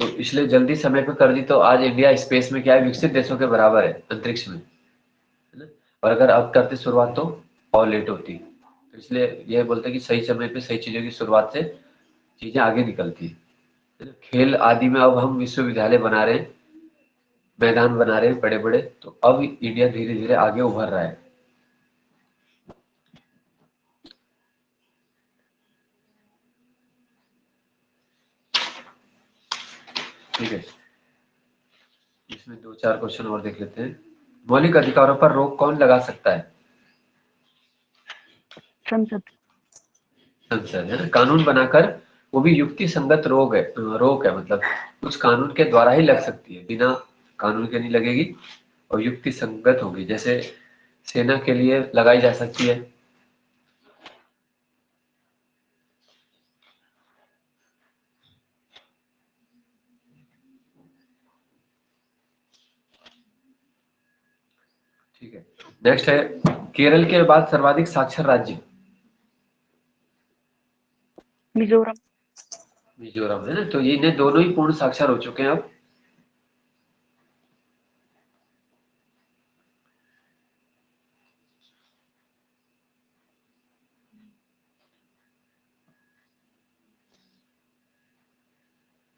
तो इसलिए जल्दी समय पे कर दी, तो आज इंडिया स्पेस में क्या है, विकसित देशों के बराबर है अंतरिक्ष में, है ना? और अगर अब करते शुरुआत तो और लेट होती। तो इसलिए यह बोलते हैं कि सही समय पे सही चीजों की शुरुआत से चीजें आगे निकलती है ना? खेल आदि में अब हम विश्वविद्यालय बना रहे हैं, मैदान बना रहे हैं बड़े बड़े, तो अब इंडिया धीरे धीरे आगे उभर रहा है। ठीक है, इसमें 2-4 क्वेश्चन और देख लेते हैं। मौलिक अधिकारों पर रोक कौन लगा सकता है? संसद। संसद, है ना? कानून बनाकर, वो भी युक्ति संगत रोक है, मतलब कुछ कानून के द्वारा ही लग सकती है, बिना कानून के नहीं लगेगी, और युक्ति संगत होगी। जैसे सेना के लिए लगाई जा सकती है। ठीक है, नेक्स्ट है केरल के बाद सर्वाधिक साक्षर राज्य। मिजोरम। मिजोरम, है ना? तो ये इन्हें दोनों ही पूर्ण साक्षर हो चुके हैं अब।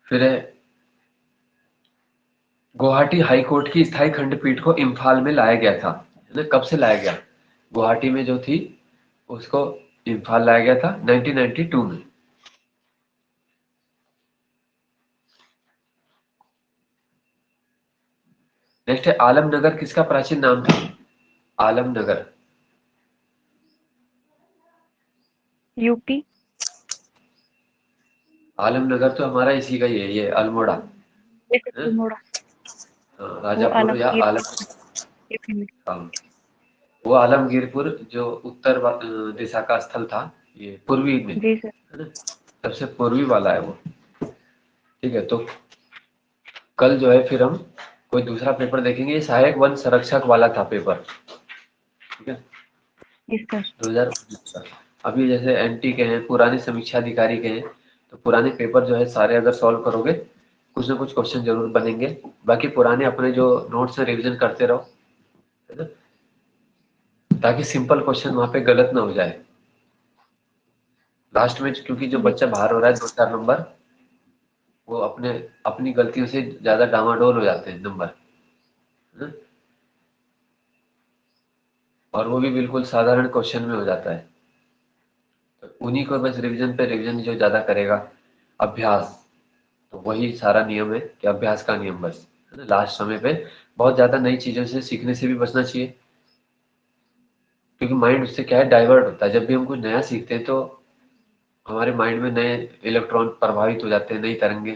फिर है गुवाहाटी हाई कोर्ट की स्थायी खंडपीठ को इम्फाल में लाया गया था, है ना? कब से लाया गया? गुवाहाटी में जो थी उसको इम्फाल लाया गया था 1992 में। नेक्स्ट है आलमनगर किसका प्राचीन नाम था? आलमनगर। यूपी। आलमनगर तो हमारा इसी का ही है, ये अल्मोड़ा, है? अल्मोड़ा। हाँ, वो राजापुर या आलमगीर आलम, यूपी में। हाँ, वो आलमगीरपुर जो उत्तर दिशा का स्थल था, ये पूर्वी में, जी सर। है ना? सबसे पूर्वी वाला है वो। ठीक है, तो कल जो है फिर हम कोई दूसरा पेपर देखेंगे। ये सहायक वन संरक्षक वाला था पेपर, ठीक है, जी सर। 2019 का। अभी जैसे एनटी के हैं, पुराने समीक्षा अधिकारी के हैं, तो पुराने पेपर जो है सारे अगर सॉल्व करोगे, कुछ ना कुछ क्वेश्चन जरूर बनेंगे। बाकी पुराने अपने जो नोट्स है रिवीजन करते रहो, है ना? ताकि सिंपल क्वेश्चन वहां पे गलत ना हो जाए लास्ट में, क्योंकि जो जी बच्चा बाहर हो रहा है 2-4 नंबर, वो अपने अपनी गलतियों से ज्यादा डामाडोल हो जाते हैं नंबर, है ना? और वो भी बिल्कुल साधारण क्वेश्चन में हो जाता है। तो उन्हीं को बस रिवीजन पे रिवीजन जो ज्यादा करेगा, अभ्यास, तो वही सारा नियम है कि अभ्यास का नियम बस, है ना? लास्ट समय पे बहुत ज्यादा नई चीजों से सीखने से भी बचना चाहिए, क्योंकि माइंड उससे क्या है, डाइवर्ट होता है। जब भी हम कुछ नया सीखते हैं तो हमारे माइंड में नए इलेक्ट्रॉन प्रभावित हो जाते हैं, नई तरंगे।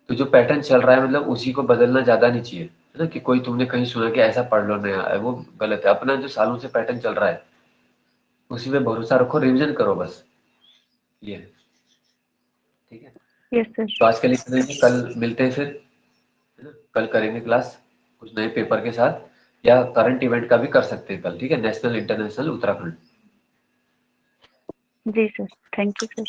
तो जो पैटर्न चल रहा है, मतलब उसी को बदलना ज्यादा नहीं चाहिए, है ना? कि कोई तुमने कहीं सुना कि ऐसा पढ़ लो नया है, वो गलत है। अपना जो सालों से पैटर्न चल रहा है उसी पे भरोसा रखो, रिवीजन करो बस, ये है। ठीक है, यस सर। तो आज के लिए इतना ही, कल मिलते हैं फिर, है ना? कल करेंगे क्लास कुछ नए पेपर के साथ, या करंट इवेंट का भी कर सकते हैं कल। ठीक है, नेशनल इंटरनेशनल उत्तराखंड। जी सर। Thank you sir.